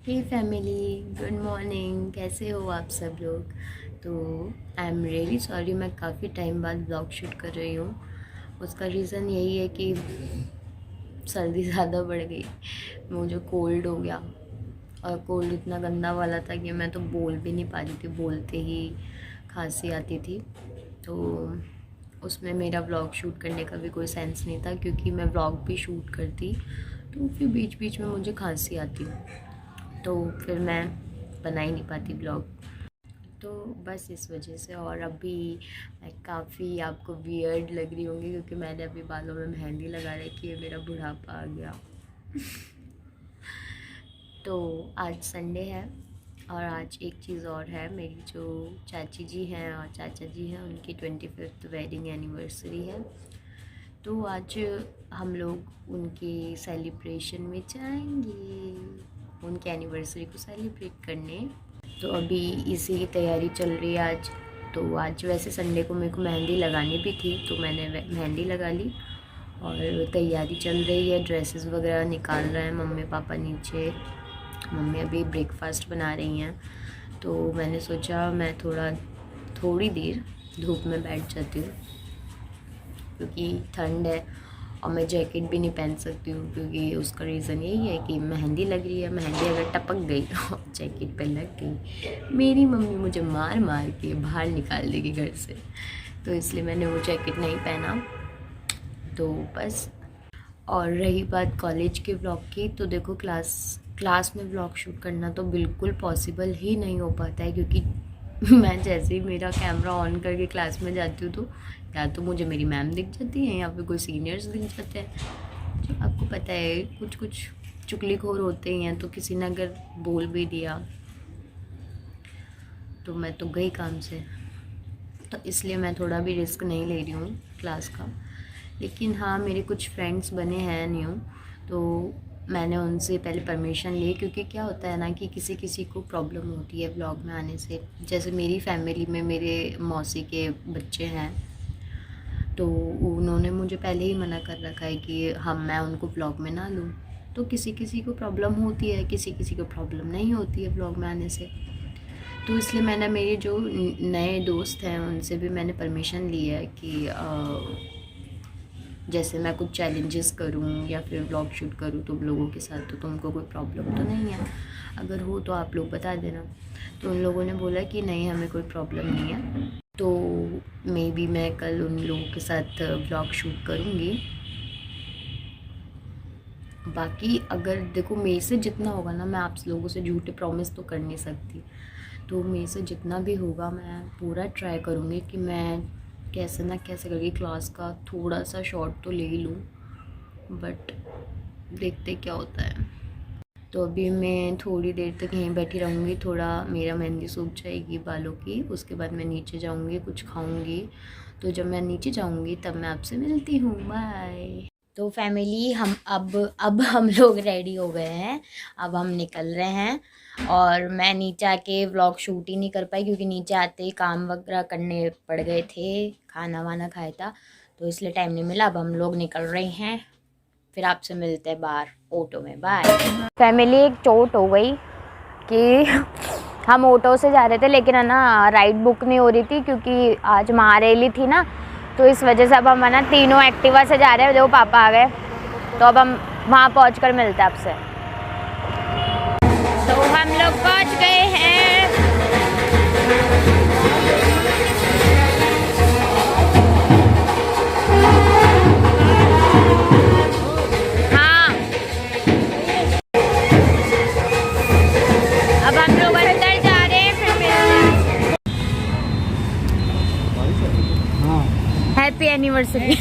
हे family, good morning. कैसे हो आप सब लोग? तो आई एम रियली सॉरी, मैं काफ़ी टाइम बाद ब्लॉग शूट कर रही हूँ। उसका रीज़न यही है कि सर्दी ज़्यादा बढ़ गई, मुझे कोल्ड हो गया। और कोल्ड इतना गंदा वाला था कि मैं तो बोल भी नहीं पा रही थी, बोलते ही खांसी आती थी। तो उसमें मेरा व्लॉग शूट करने का भी कोई सेंस नहीं था, क्योंकि मैं व्लॉग भी शूट करती तो फिर बीच बीच में मुझे खांसी आती, तो फिर मैं बना ही नहीं पाती ब्लॉग। तो बस इस वजह से। और अभी मैं काफ़ी आपको वियर्ड लग रही होंगी, क्योंकि मैंने अभी बालों में मेहंदी लगा रखी है, मेरा बुढ़ापा आ गया। तो आज संडे है, और आज एक चीज़ और है, मेरी जो चाची जी हैं और चाचा जी हैं, उनकी 25th वेडिंग एनिवर्सरी है। तो आज हम लोग उनकी सेलिब्रेशन में जाएंगे, उनकी एनिवर्सरी को सेलिब्रेट करने। तो अभी इसी की तैयारी चल रही है आज। तो आज वैसे संडे को मेरे को मेहंदी लगानी भी थी, तो मैंने मेहंदी लगा ली और तैयारी चल रही है। ड्रेसेस वगैरह निकाल रहे हैं मम्मी पापा नीचे। मम्मी अभी ब्रेकफास्ट बना रही हैं, तो मैंने सोचा मैं थोड़ी देर धूप में बैठ जाती हूँ, क्योंकि ठंड है और मैं जैकेट भी नहीं पहन सकती हूँ, क्योंकि उसका रीज़न यही है कि मेहंदी लग रही है। मेहंदी अगर टपक गई तो जैकेट पे लग गई, मेरी मम्मी मुझे मार मार के बाहर निकाल देगी घर से। तो इसलिए मैंने वो जैकेट नहीं पहना। तो बस। और रही बात कॉलेज के व्लॉग की, तो देखो क्लास में व्लॉग शूट करना तो बिल्कुल पॉसिबल ही नहीं हो पाता है, क्योंकि मैं जैसे ही मेरा कैमरा ऑन करके क्लास में जाती हूँ, तो या तो मुझे मेरी मैम दिख जाती हैं या फिर कोई सीनियर्स दिख जाते हैं। जो आपको पता है, कुछ कुछ चुगलीखोर होते ही हैं, तो किसी ने अगर बोल भी दिया तो मैं तो गई काम से। तो इसलिए मैं थोड़ा भी रिस्क नहीं ले रही हूँ क्लास का। लेकिन हाँ, मेरे कुछ फ्रेंड्स बने हैं न्यू, तो मैंने उनसे पहले परमिशन ली, क्योंकि क्या होता है ना कि किसी किसी को प्रॉब्लम होती है व्लॉग में आने से। जैसे मेरी फैमिली में मेरे मौसी के बच्चे हैं, तो उन्होंने मुझे पहले ही मना कर रखा है कि मैं उनको व्लॉग में ना लूँ। तो किसी किसी को प्रॉब्लम होती है, किसी किसी को प्रॉब्लम नहीं होती है व्लॉग में आने से। तो इसलिए मैंने मेरे जो नए दोस्त हैं उनसे भी मैंने परमिशन ली है कि जैसे मैं कुछ चैलेंजेस करूं या फिर व्लॉग शूट करूं तो लोगों के साथ, तो तुमको कोई प्रॉब्लम तो नहीं है, अगर हो तो आप लोग बता देना। तो उन लोगों ने बोला कि नहीं, हमें कोई प्रॉब्लम नहीं है। तो मे बी मैं कल उन लोगों के साथ व्लॉग शूट करूँगी। बाकी अगर देखो, मेरे से जितना होगा ना, मैं आप लोगों से झूठे प्रॉमिस तो कर नहीं सकती, तो मेरे से जितना भी होगा मैं पूरा ट्राई करूँगी कि मैं कैसे ना कैसे करके क्लास का थोड़ा सा शॉर्ट तो ले ही लूँ, बट देखते क्या होता है। तो अभी मैं थोड़ी देर तक यहीं बैठी रहूँगी, थोड़ा मेरा मेहंदी सूख जाएगी बालों की, उसके बाद मैं नीचे जाऊँगी, कुछ खाऊँगी। तो जब मैं नीचे जाऊँगी तब मैं आपसे मिलती हूँ। बाय। तो फैमिली, अब हम लोग रेडी हो गए हैं, अब हम निकल रहे हैं। और मैं नीचे आके व्लॉग शूट ही नहीं कर पाई, क्योंकि नीचे आते ही काम वगैरह करने पड़ गए थे, खाना वाना खाया था, तो इसलिए टाइम नहीं मिला। अब हम लोग निकल रहे हैं, फिर आपसे मिलते हैं बाहर ऑटो में। बाय। फैमिली, एक चोट हो गई कि हम ऑटो से जा रहे थे, लेकिन है ना राइड बुक नहीं हो रही थी, क्योंकि आज महारेली थी ना, तो इस वजह से अब हम है ना तीनों एक्टिवा से जा रहे हैं। देखो पापा आ गए, तो अब हम वहाँ पहुँचकर मिलते हैं आपसे। तो हम लोग पहुँच गए हैं। हाँ, अब हम लोग अंदर जा रहे हैं, फिर मिलते हैं। Happy anniversary.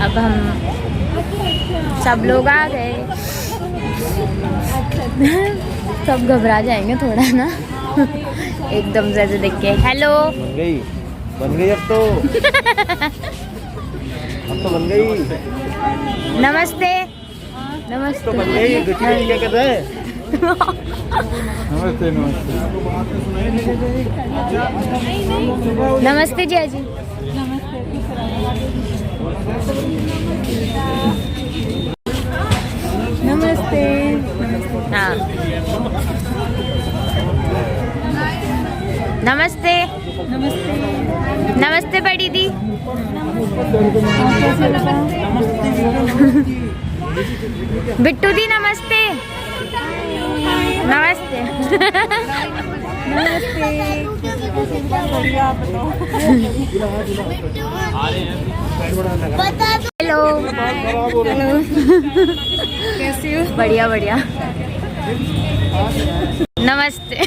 अब हम सब लोग आ गए। सब घबरा जाएंगे थोड़ा ना, एकदम से ऐसे देख के। हेलो, बन गई अब तो बन गई। नमस्ते। नमस्ते। तो बन गई, क्या कर रहा है? नमस्ते नमस्ते जी। नमस्ते। नमस्ते। नमस्ते बड़ी दी। बिट्टू दी नमस्ते। नमस्ते। हेलो। कैसी हो? बढ़िया बढ़िया। नमस्ते।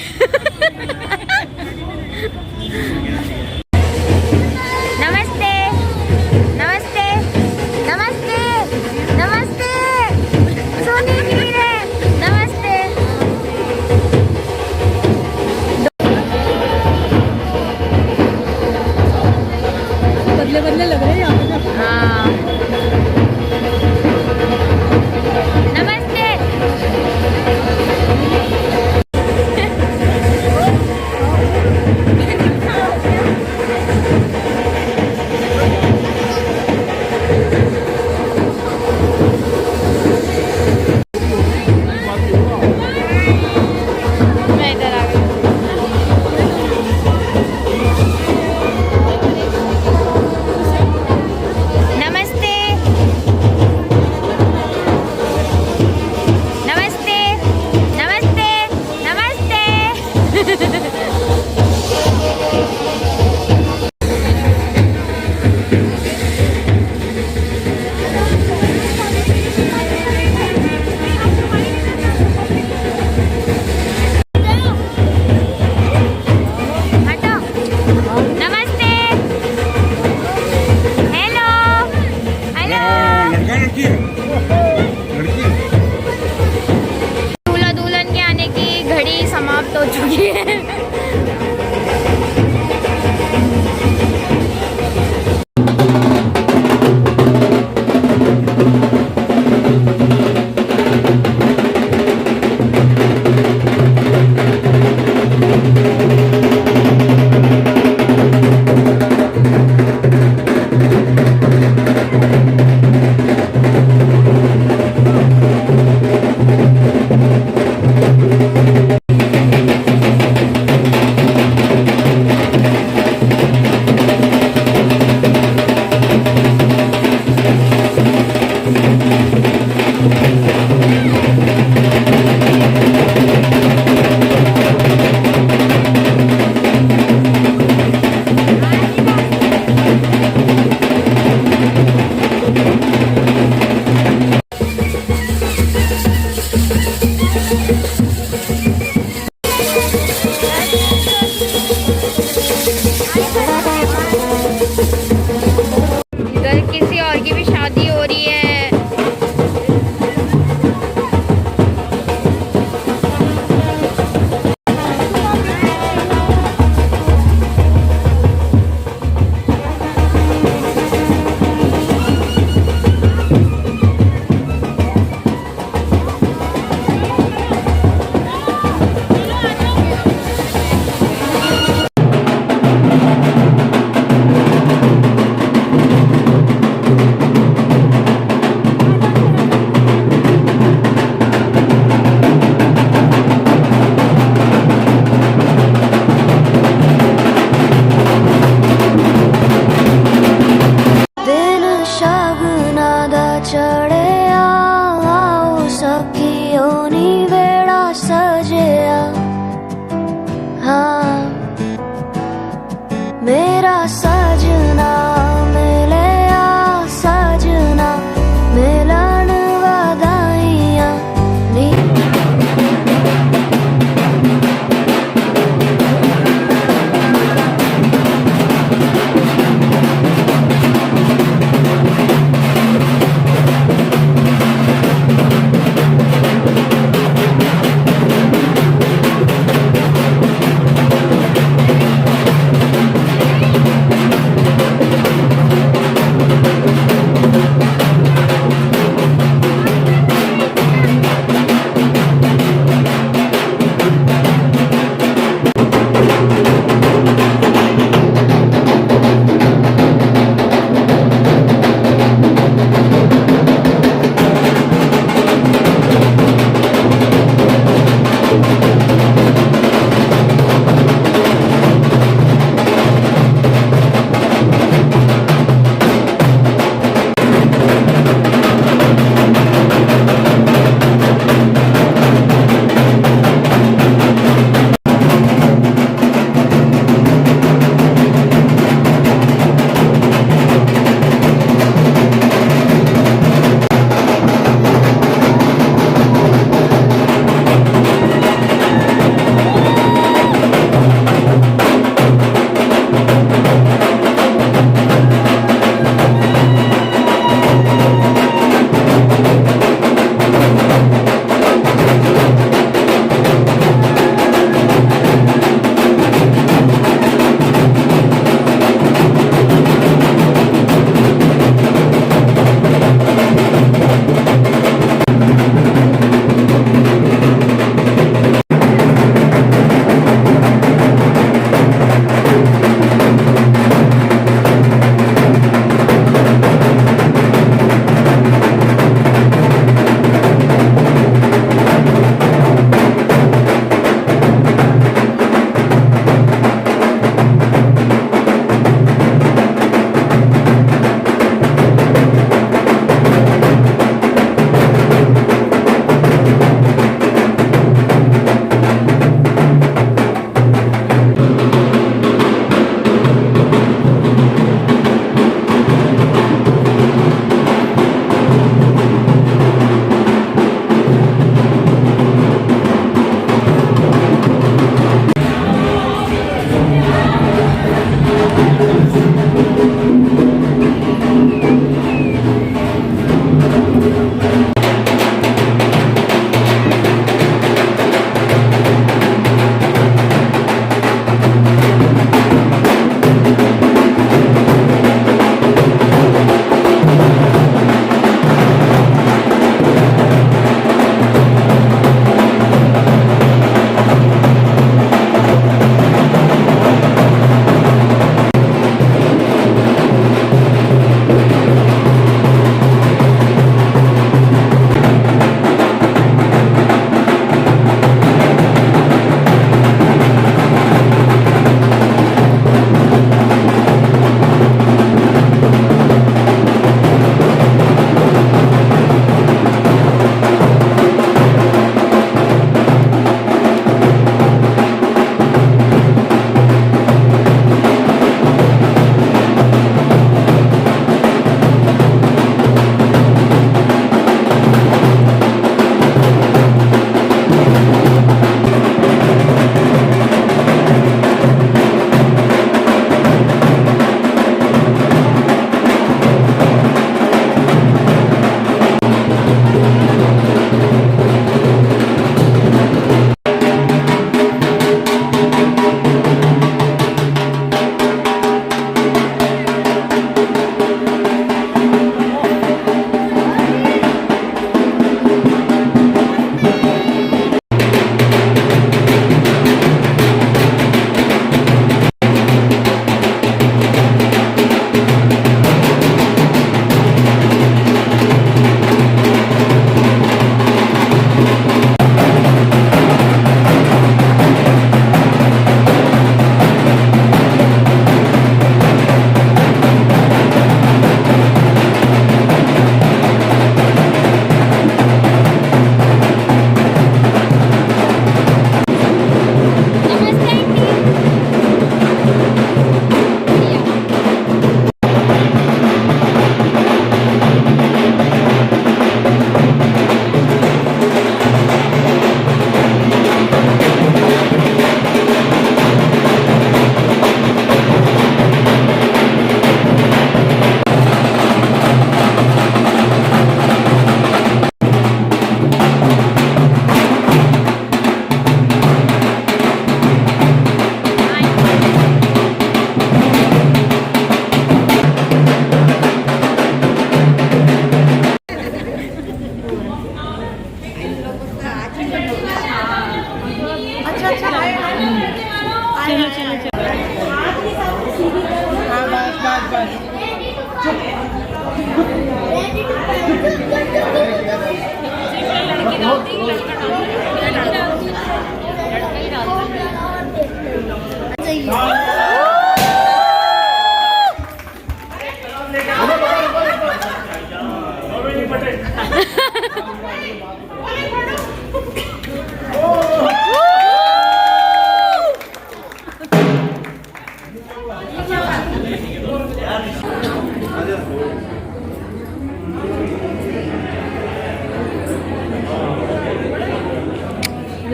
नमस्ते नमस्ते नमस्ते नमस्ते सोनी वीरे नमस्ते। बदले बदले लग रहे हैं यहाँ पे। हाँ नमस्ते। मैं इधर आ गई। नमस्ते नमस्ते नमस्ते नमस्ते। हटो। नमस्ते। Hello hello. दूल्हा दुल्हन के आने की घड़ी समाप्त हो चुकी है। इधर किसी और की भी शादी हो रही है। मेरा सजना मिले आ सजना मिलन वदाइयां नी।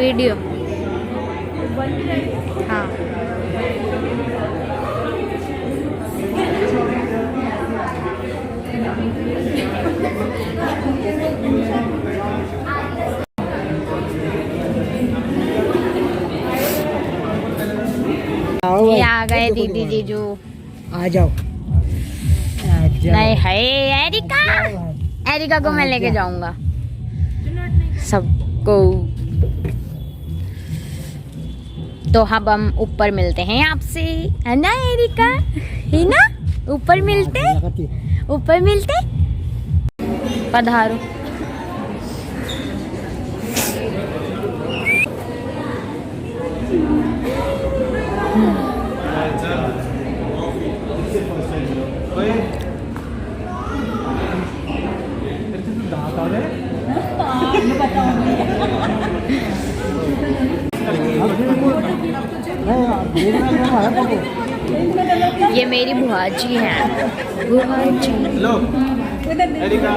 वीडियो। हाँ ये आ गए दीदी जीजू। आ जाओ नहीं है एरिका, एरिका को मैं लेके जाऊंगा सबको। तो अब हम ऊपर मिलते हैं आपसे, है ना एरिका, है ना? ऊपर मिलते पधारो। ये मेरी बुआ जी हैं, बुआ जी। हेलो एरिका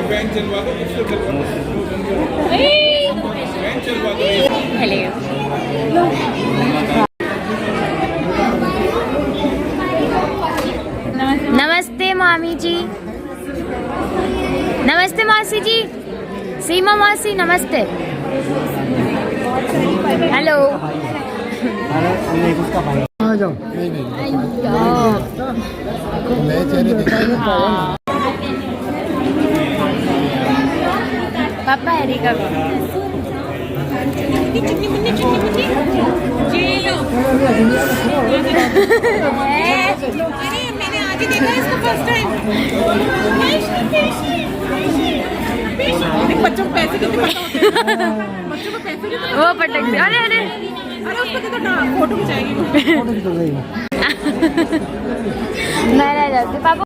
बैंक चलवा दो, बैंक चलवा दो। हेलो नमस्ते मामी जी, नमस्ते मासी जी, सीमा मासी नमस्ते। हेलो आ जाओ। पापा एरिका मैंने आज ही देखा इसको फर्स्ट टाइम। बच्चों को पैसे कितने पता होते हैं? बच्चों को पैसे कितने? वो पटक दे। अरे अरे अरे उसको देखो ना, फोटो खिंचाएगी। मैं रह जाती पापा।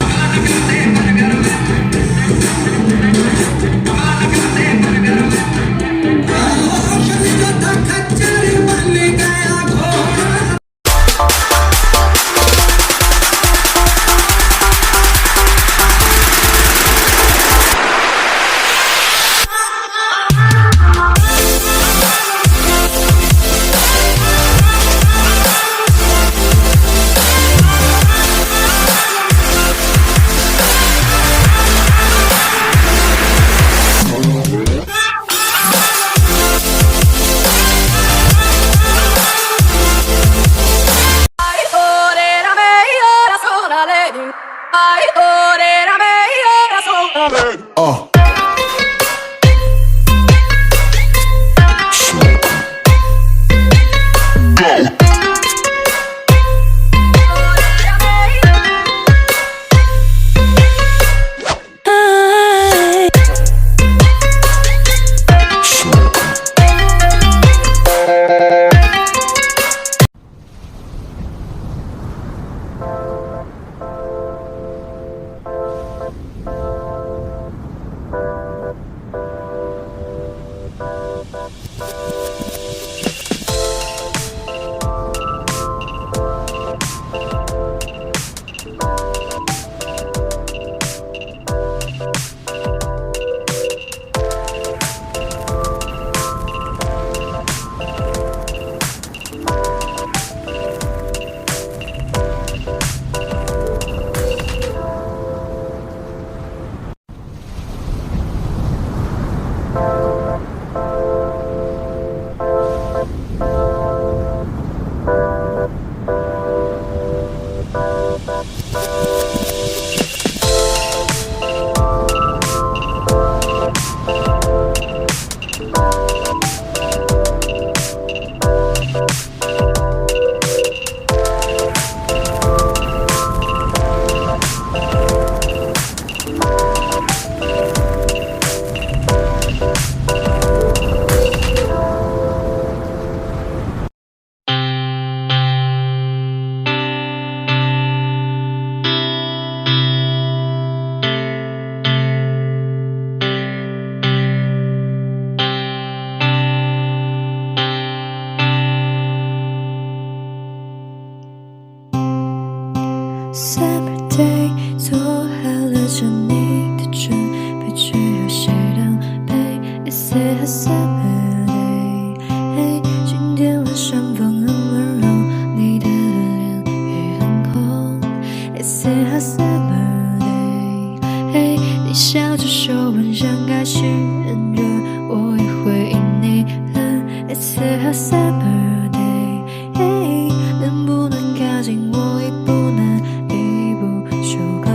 吻像开始很热，我也回应你了。It's a summer day， 能不能靠近我一步呢？一步就够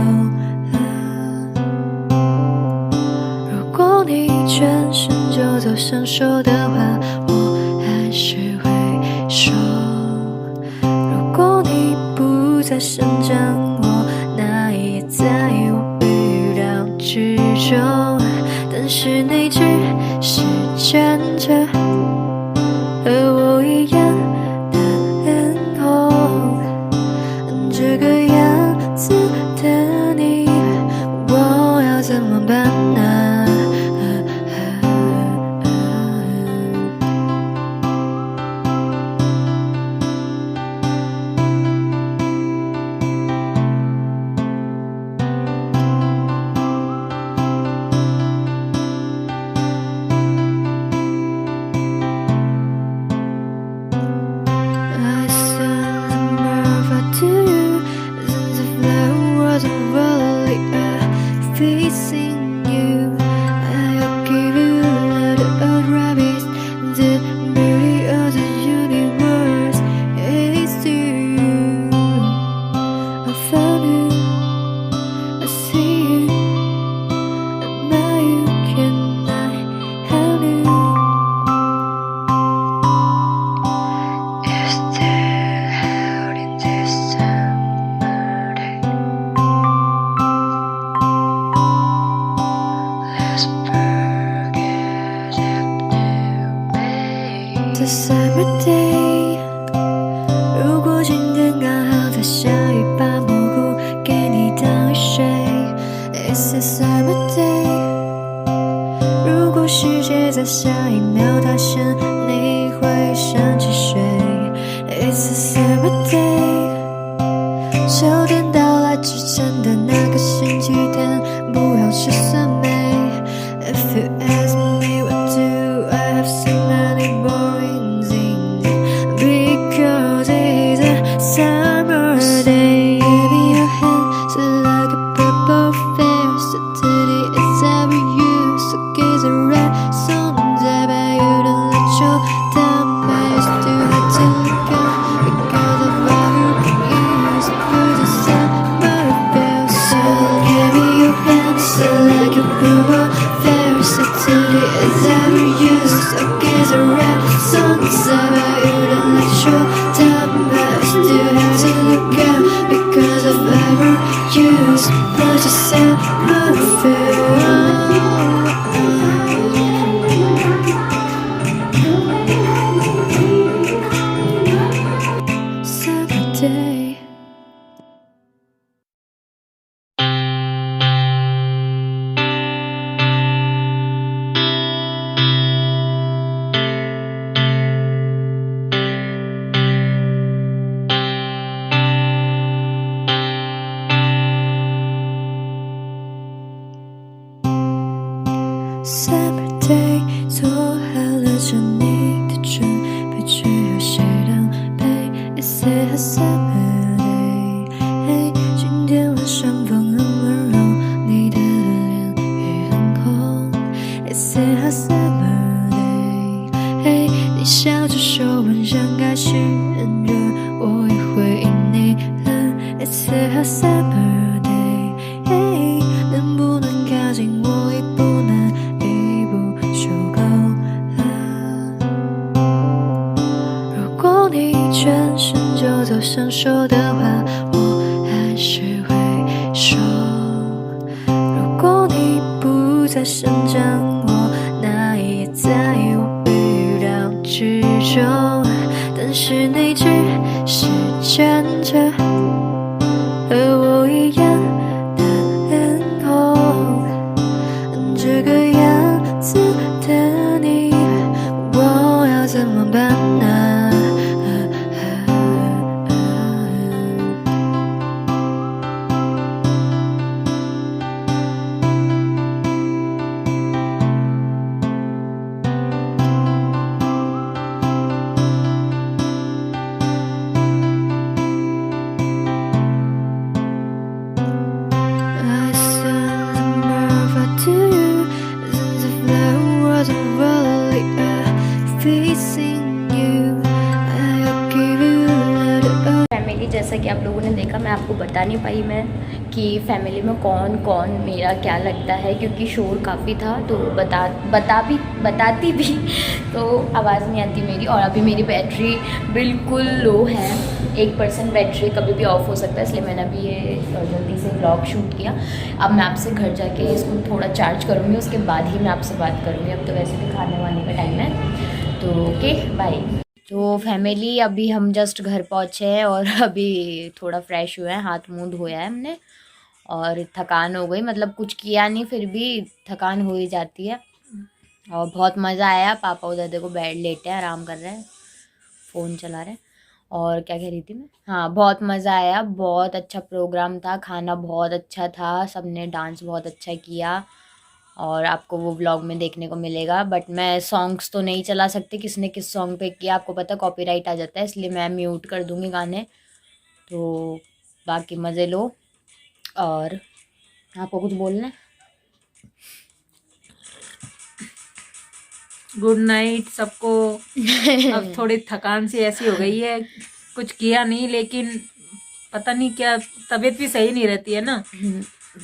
了。如果你转身就走上手的话，我还是会说。如果你不再生长我，那也在我预料之中。但是你只是站着，和我一样的脸红，这个样子的你，我要怎么办呢？Facing you, I'll give you a lot of rabbits. The beauty of the universe is you. I found you, I see you, and now you can I have you. You're still out in this summer day. Let's forget it now, babe. The summer day， 如果今天刚好在下雨，把蘑菇给你当雨水。It's a summer day， 如果世界在下一秒塌陷，你会想起谁？It's a summer day， 秋天到来之前的那个星期天，不要吃酸梅。If you ask me what do I have so many mornings in, because it's a summer day. Give me your hand, so like a purple flare. So today it's every you, so gaze a red sun. 代表 you don't let your damage do it till you go, because of every you, so put the summer feel. So give me your hand, so like a purple flare. So today it's every you, so gaze a red sun. 代表 you don't let your damage do it till you go, because of every you, so put the summer feel. Summer day. Summer day， 做好了着你的准备，只有些狼狈。It's a summer day， 今天晚上风很温柔，你的脸也很红。It's a summer day， 你笑着说晚上开始很热，我也回应你了。It's a summer day， 能不能靠近我一步呢？一步就够了。如果你转身就走上手的话，我还是会说。如果你不再生长我，那也在我预料之中。但是你只是站着，和我一样的脸红，这个样子的你，我要怎么办呢？I send a murder to you, missing you. I give you a little. Family जैसा कि आप लोगों ने देखा, मैं आपको बता नहीं पाई मैं कि फैमिली में कौन कौन मेरा क्या लगता है, क्योंकि शोर काफ़ी था तो बताती भी तो आवाज़ नहीं आती मेरी। और अभी मेरी बैटरी बिल्कुल लो है, 1% बैटरी कभी भी ऑफ हो सकता है, इसलिए मैंने अभी ये जल्दी से व्लॉग शूट किया। अब मैं आपसे घर जाके इसको थोड़ा चार्ज करूँगी, उसके बाद ही मैं आपसे बात करूँगी। अब तो वैसे भी खाने वाने का टाइम है, तो ओके बाय। तो फैमिली अभी हम जस्ट घर पहुँचे हैं और अभी थोड़ा फ्रेश हुए हैं, हाथ मुँह धोया है हमने और थकान हो गई, मतलब कुछ किया नहीं फिर भी थकान हो ही जाती है। और बहुत मज़ा आया, पापा उधर देखो बेड लेटे हैं, आराम कर रहे हैं, फ़ोन चला रहे हैं। और क्या कह रही थी मैं, हाँ बहुत मज़ा आया, बहुत अच्छा प्रोग्राम था, खाना बहुत अच्छा था, सबने डांस बहुत अच्छा किया और आपको वो व्लॉग में देखने को मिलेगा। बट मैं सॉन्ग्स तो नहीं चला सकती, किसने किस सॉन्ग पे किया आपको पता कॉपीराइट आ जाता है, इसलिए मैं म्यूट कर दूँगी गाने। तो बाकी मज़े लो। और आपको कुछ बोलना है? गुड नाइट सबको। अब थोड़ी थकान सी ऐसी हो गई है, कुछ किया नहीं, लेकिन पता नहीं क्या तबीयत भी सही नहीं रहती है ना।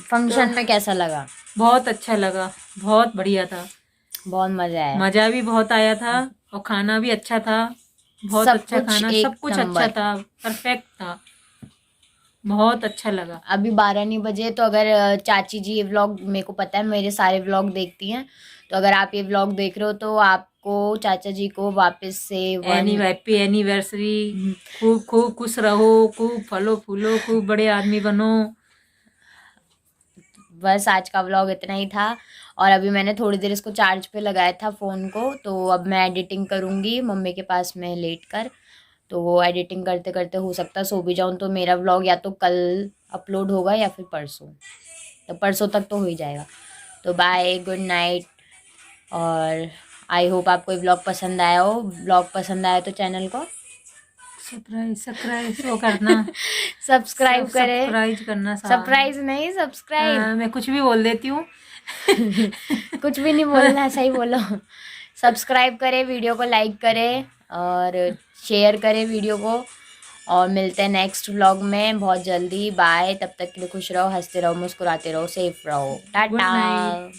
फंक्शन में कैसा लगा? बहुत अच्छा लगा, बहुत बढ़िया था, बहुत मज़ा आया, मजा भी बहुत आया था और खाना भी अच्छा था, बहुत सब अच्छा कुछ खाना, एक सब कुछ नंबर। अच्छा था, परफेक्ट था, बहुत अच्छा लगा। अभी 12 नहीं बजे, तो अगर चाची जी ये व्लॉग, मेरे को पता है मेरे सारे व्लॉग देखती हैं, तो अगर आप ये व्लॉग देख रहे हो तो आपको चाचा जी को वापस से हैप्पी एनिवर्सरी, खूब खूब खुश रहो, खूब फलो फूलो, खूब बड़े आदमी बनो। बस आज का व्लॉग इतना ही था। और अभी मैंने थोड़ी देर इसको चार्ज पे लगाया था फ़ोन को, तो अब मैं एडिटिंग करूँगी मम्मी के पास में लेट कर। तो वो एडिटिंग करते करते हो सकता है सो भी जाऊँ, तो मेरा व्लॉग या तो कल अपलोड होगा या फिर परसों, तो परसों तक तो हो ही जाएगा। तो बाय, गुड नाइट। और आई होप आपको ये व्लॉग पसंद आया हो। व्लॉग पसंद आया तो चैनल को सब्सक्राइब वो करना, सब्सक्राइब करें, सब्सक्राइब करना, सरप्राइज नहीं सब्सक्राइब। मैं कुछ भी बोल देती हूँ। कुछ भी नहीं बोलना, सही बोलो। सब्सक्राइब करें, वीडियो को लाइक करें और शेयर करें वीडियो को। और मिलते हैं नेक्स्ट व्लॉग में बहुत जल्दी। बाय, तब तक के लिए खुश रहो, हंसते रहो, मुस्कुराते रहो, सेफ रहो, गुड नाइट। टाटा।